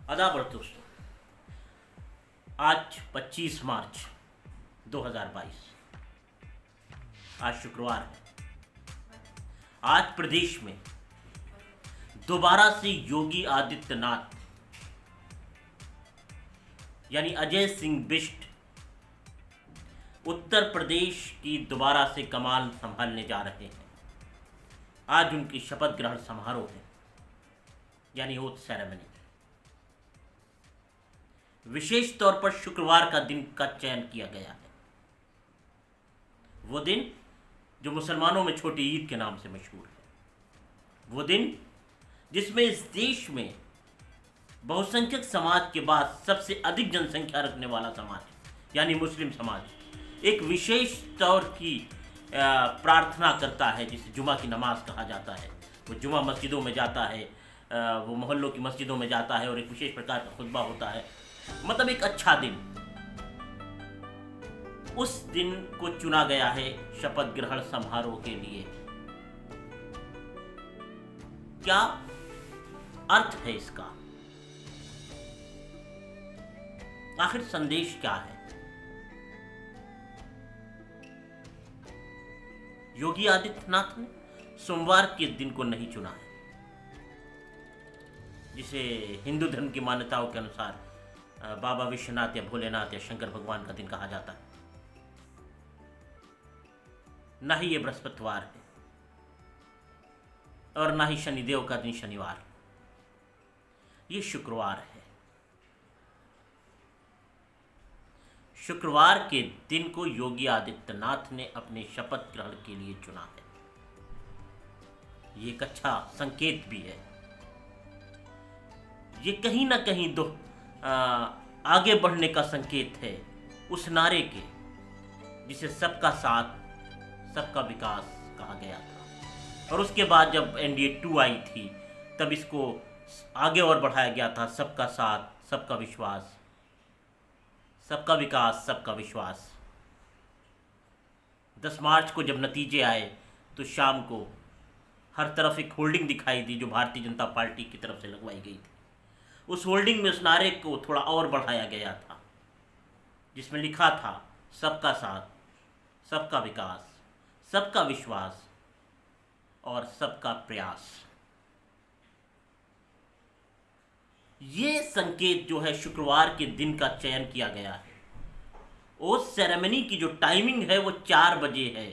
आदाब दोस्तों। आज 25 मार्च 2022। आज शुक्रवार है। आज प्रदेश में दोबारा से योगी आदित्यनाथ यानी अजय सिंह बिष्ट उत्तर प्रदेश की दोबारा से कमान संभालने जा रहे हैं। आज उनकी शपथ ग्रहण समारोह है यानी ओथ सेरेमनी। विशेष तौर पर शुक्रवार का दिन का चयन किया गया है। वो दिन जो मुसलमानों में छोटी ईद के नाम से मशहूर है। वो दिन जिसमें इस देश में बहुसंख्यक समाज के बाद सबसे अधिक जनसंख्या रखने वाला समाज यानी मुस्लिम समाज एक विशेष तौर की प्रार्थना करता है, जिसे जुमा की नमाज कहा जाता है। वो जुमा मस्जिदों में जाता है, वो मोहल्लों की मस्जिदों में जाता है और एक विशेष प्रकार का खुतबा होता है। मतलब एक अच्छा दिन। उस दिन को चुना गया है शपथ ग्रहण समारोह के लिए। क्या अर्थ है इसका? आखिर संदेश क्या है? योगी आदित्यनाथ ने सोमवार के दिन को नहीं चुना है, जिसे हिंदू धर्म की मान्यताओं के अनुसार बाबा विश्वनाथ या भोलेनाथ या शंकर भगवान का दिन कहा जाता है। ना ही ये बृहस्पतिवार है और ना ही शनिदेव का दिन शनिवार। ये शुक्रवार है। शुक्रवार के दिन को योगी आदित्यनाथ ने अपने शपथ ग्रहण के लिए चुना है। ये एक अच्छा संकेत भी है। ये कहीं ना कहीं आगे बढ़ने का संकेत है उस नारे के जिसे सबका साथ सबका विकास कहा गया था। और उसके बाद जब NDA 2 आई थी तब इसको आगे और बढ़ाया गया था। सबका साथ सबका विश्वास, सबका विकास सबका विश्वास। 10 मार्च को जब नतीजे आए तो शाम को हर तरफ एक होल्डिंग दिखाई दी जो भारतीय जनता पार्टी की तरफ से लगवाई गई थी। उस होल्डिंग में उस नारे को थोड़ा और बढ़ाया गया था, जिसमें लिखा था सबका साथ सबका विकास सबका विश्वास और सबका प्रयास। ये संकेत जो है शुक्रवार के दिन का चयन किया गया है। उस सेरेमनी की जो टाइमिंग है वो 4 बजे है।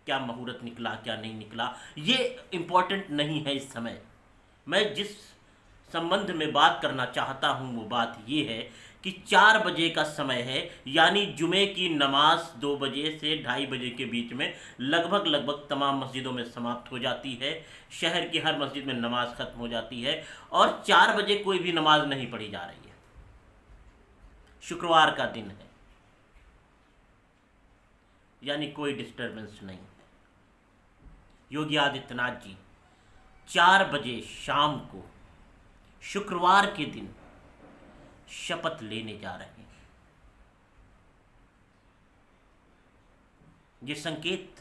क्या मुहूर्त निकला क्या नहीं निकला ये इंपॉर्टेंट नहीं है इस समय। मैं जिस संबंध में बात करना चाहता हूं वो बात ये है कि 4 बजे का समय है, यानी जुमे की नमाज 2 बजे से 2:30 बजे के बीच में लगभग तमाम मस्जिदों में समाप्त हो जाती है। शहर की हर मस्जिद में नमाज खत्म हो जाती है और 4 बजे कोई भी नमाज नहीं पढ़ी जा रही है। शुक्रवार का दिन है यानी कोई डिस्टर्बेंस नहीं है। योगी आदित्यनाथ जी 4 बजे शाम को शुक्रवार के दिन शपथ लेने जा रहे हैं। ये संकेत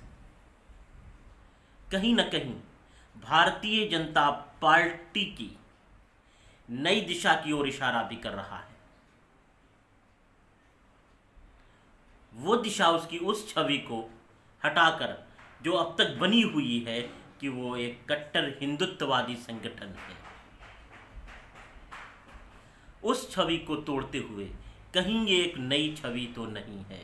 कहीं ना कहीं भारतीय जनता पार्टी की नई दिशा की ओर इशारा भी कर रहा है। वो दिशा उसकी उस छवि को हटाकर जो अब तक बनी हुई है कि वो एक कट्टर हिंदुत्ववादी संगठन है, उस छवि को तोड़ते हुए कहीं ये एक नई छवि तो नहीं है।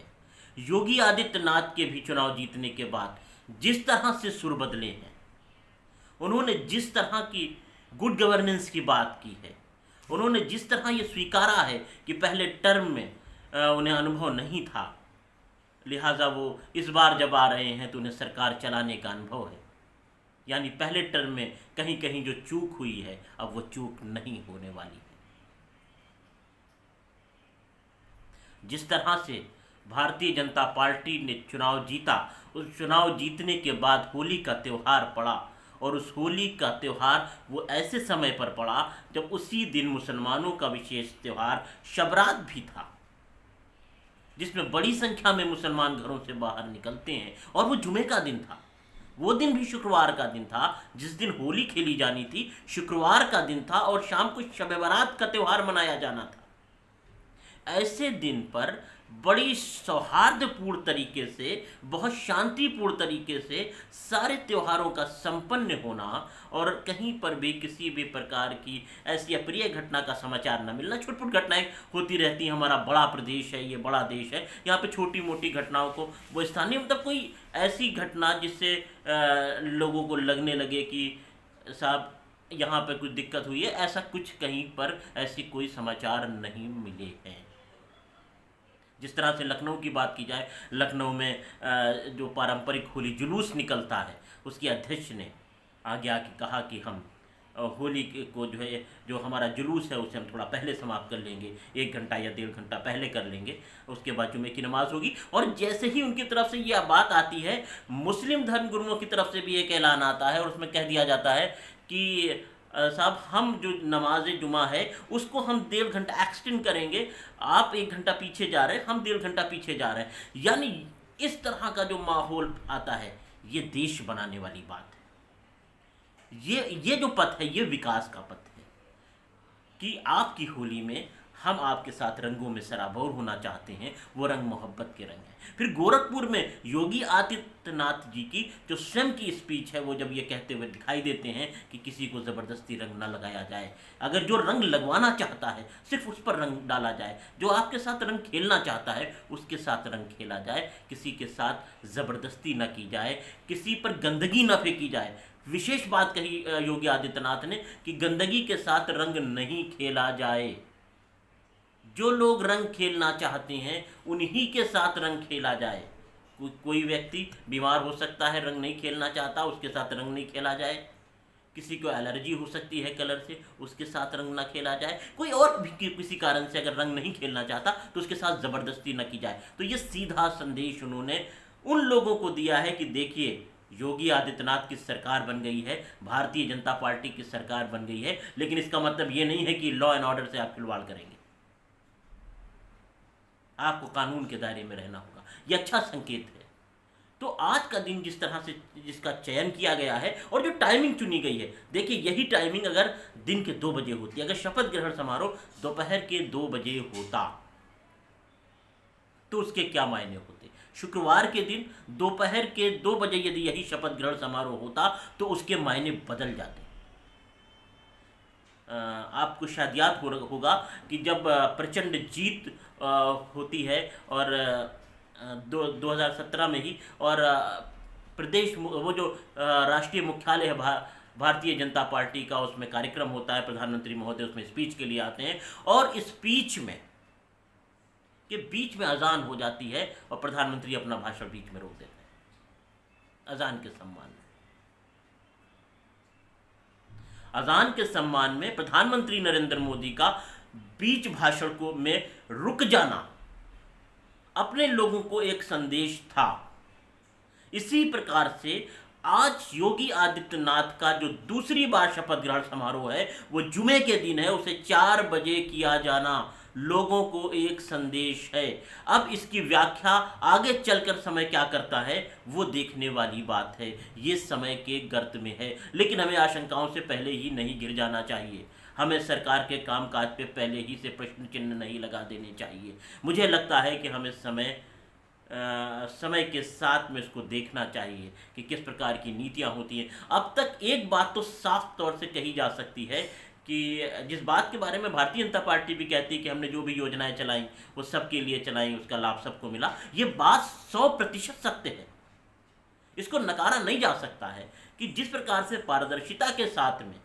योगी आदित्यनाथ के भी चुनाव जीतने के बाद जिस तरह से सुर बदले हैं, उन्होंने जिस तरह की गुड गवर्नेंस की बात की है, उन्होंने जिस तरह ये स्वीकारा है कि पहले टर्म में उन्हें अनुभव नहीं था, लिहाजा वो इस बार जब आ रहे हैं तो उन्हें सरकार चलाने का अनुभव है। यानी पहले टर्म में कहीं कहीं जो चूक हुई है अब वो चूक नहीं होने वाली है। जिस तरह से भारतीय जनता पार्टी ने चुनाव जीता, उस चुनाव जीतने के बाद होली का त्यौहार पड़ा और उस होली का त्यौहार वो ऐसे समय पर पड़ा जब उसी दिन मुसलमानों का विशेष त्यौहार शबरात भी था, जिसमें बड़ी संख्या में मुसलमान घरों से बाहर निकलते हैं और वो जुमे का दिन था। वो दिन भी शुक्रवार का दिन था जिस दिन होली खेली जानी थी, शुक्रवार का दिन था और शाम को शब बारात का त्यौहार मनाया जाना था। ऐसे दिन पर बड़ी सौहार्दपूर्ण तरीके से, बहुत शांतिपूर्ण तरीके से सारे त्योहारों का संपन्न होना और कहीं पर भी किसी भी प्रकार की ऐसी अप्रिय घटना का समाचार न मिलना। छोटी-छोटी घटनाएं होती रहती हैं, हमारा बड़ा प्रदेश है, ये बड़ा देश है, यहाँ पे छोटी मोटी घटनाओं को वो स्थानीय मतलब कोई ऐसी घटना जिससे लोगों को लगने लगे कि साहब यहाँ पे कुछ दिक्कत हुई है, ऐसा कुछ कहीं पर ऐसी कोई समाचार नहीं मिले हैं। जिस तरह से लखनऊ की बात की जाए, लखनऊ में जो पारंपरिक होली जुलूस निकलता है, उसके अध्यक्ष ने आगे आके कहा कि हम होली को जो है, जो हमारा जुलूस है उसे हम थोड़ा पहले समाप्त कर लेंगे, 1 घंटा या 1.5 घंटा पहले कर लेंगे, उसके बाद जुमे की नमाज होगी। और जैसे ही उनकी तरफ से यह बात आती है, मुस्लिम धर्म गुरुओं की तरफ से भी एक ऐलान आता है और उसमें कह दिया जाता है कि साहब हम जो नमाज जुमा है उसको हम 1.5 घंटा एक्सटेंड करेंगे, आप 1 घंटा पीछे जा रहे हैं, हम 1.5 घंटा पीछे जा रहे हैं। यानी इस तरह का जो माहौल आता है, ये देश बनाने वाली बात है। ये जो पथ है, ये विकास का पथ है कि आपकी होली में हम आपके साथ रंगों में सराबोर होना चाहते हैं, वो रंग मोहब्बत के रंग हैं। फिर गोरखपुर में योगी आदित्यनाथ जी की जो स्वयं की स्पीच है, वो जब ये कहते हुए दिखाई देते हैं कि किसी को ज़बरदस्ती रंग ना लगाया जाए, अगर जो रंग लगवाना चाहता है सिर्फ उस पर रंग डाला जाए, जो आपके साथ रंग खेलना चाहता है उसके साथ रंग खेला जाए, किसी के साथ ज़बरदस्ती ना की जाए, किसी पर गंदगी ना फेंकी जाए। विशेष बात कही योगी आदित्यनाथ ने कि गंदगी के साथ रंग नहीं खेला जाए। जो लोग रंग खेलना चाहते हैं उन्हीं के साथ रंग खेला जाए। कोई व्यक्ति बीमार हो सकता है, रंग नहीं खेलना चाहता, उसके साथ रंग नहीं खेला जाए। किसी को एलर्जी हो सकती है कलर से, उसके साथ रंग ना खेला जाए। कोई और भी किसी कारण से अगर रंग नहीं खेलना चाहता तो उसके साथ ज़बरदस्ती न की जाए। तो ये सीधा संदेश उन्होंने उन लोगों को दिया है कि देखिए, योगी आदित्यनाथ की सरकार बन गई है, भारतीय जनता पार्टी की सरकार बन गई है, लेकिन इसका मतलब ये नहीं है कि लॉ एंड ऑर्डर से आप खिलवाड़ करेंगे। आपको कानून के दायरे में रहना होगा। यह अच्छा संकेत है। तो आज का दिन जिस तरह से जिसका चयन किया गया है और जो टाइमिंग चुनी गई है, देखिए यही टाइमिंग अगर दिन के 2 बजे होती, अगर शपथ ग्रहण समारोह दोपहर के 2 बजे होता तो उसके क्या मायने होते। शुक्रवार के दिन दोपहर के 2 बजे यदि यही शपथ ग्रहण समारोह होता तो उसके मायने बदल जाते। आपको शायद याद होगा कि जब प्रचंड जीत होती है और 2017 में ही, और प्रदेश वो जो राष्ट्रीय मुख्यालय है भारतीय जनता पार्टी का, उसमें कार्यक्रम होता है, प्रधानमंत्री महोदय उसमें स्पीच के लिए आते हैं और स्पीच में के बीच में अजान हो जाती है और प्रधानमंत्री अपना भाषण बीच में रोक देते हैं अजान के सम्मान में। अजान के सम्मान में प्रधानमंत्री नरेंद्र मोदी का बीच भाषण को में रुक जाना अपने लोगों को एक संदेश था। इसी प्रकार से आज योगी आदित्यनाथ का जो दूसरी बार शपथ ग्रहण समारोह है वो जुमे के दिन है, उसे 4 बजे किया जाना लोगों को एक संदेश है। अब इसकी व्याख्या आगे चलकर समय क्या करता है वो देखने वाली बात है। ये समय के गर्त में है, लेकिन हमें आशंकाओं से पहले ही नहीं गिर जाना चाहिए। हमें सरकार के कामकाज पे पहले ही से प्रश्न चिन्ह नहीं लगा देने चाहिए। मुझे लगता है कि हमें समय के साथ में इसको देखना चाहिए कि किस प्रकार की नीतियां होती हैं। अब तक एक बात तो साफ तौर से कही जा सकती है कि जिस बात के बारे में भारतीय जनता पार्टी भी कहती है कि हमने जो भी योजनाएं चलाई वो सबके लिए चलाई, उसका लाभ सबको मिला, ये बात 100% सत्य है। इसको नकारा नहीं जा सकता है कि जिस प्रकार से पारदर्शिता के साथ में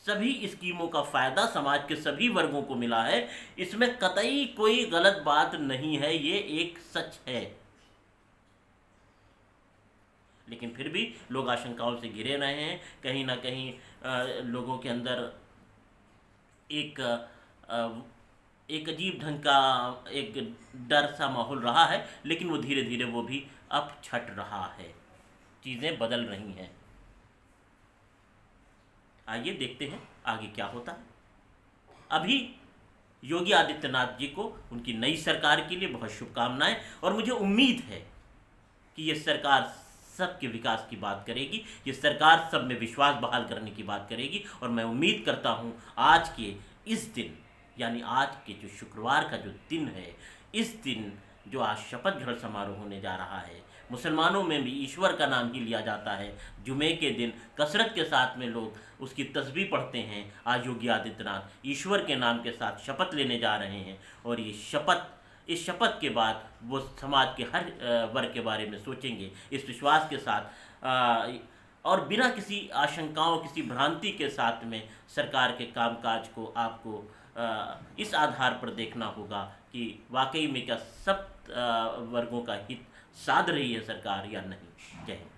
सभी स्कीमों का फायदा समाज के सभी वर्गों को मिला है, इसमें कतई कोई गलत बात नहीं है, ये एक सच है। लेकिन फिर भी लोग आशंकाओं से घिरे रहे हैं। कहीं ना कहीं लोगों के अंदर एक अजीब ढंग का एक डर सा माहौल रहा है, लेकिन वो धीरे धीरे वो भी अब छट रहा है, चीज़ें बदल रही हैं। आइए देखते हैं आगे क्या होता है। अभी योगी आदित्यनाथ जी को उनकी नई सरकार के लिए बहुत शुभकामनाएं, और मुझे उम्मीद है कि ये सरकार सबके विकास की बात करेगी, ये सरकार सब में विश्वास बहाल करने की बात करेगी। और मैं उम्मीद करता हूँ आज के इस दिन, यानी आज के जो शुक्रवार का जो दिन है, इस दिन जो आज शपथ ग्रहण समारोह होने जा रहा है, मुसलमानों में भी ईश्वर का नाम ही लिया जाता है। जुमे के दिन कसरत के साथ में लोग उसकी तस्बीह पढ़ते हैं। आज योगी आदित्यनाथ ईश्वर के नाम के साथ शपथ लेने जा रहे हैं, और इस शपथ के बाद वो समाज के हर वर्ग के बारे में सोचेंगे, इस विश्वास के साथ और बिना किसी आशंकाओं, किसी भ्रांति के साथ में सरकार के कामकाज को आपको इस आधार पर देखना होगा कि वाकई में क्या सब वर्गों का हित साध रही है सरकार या नहीं। जय हिंद।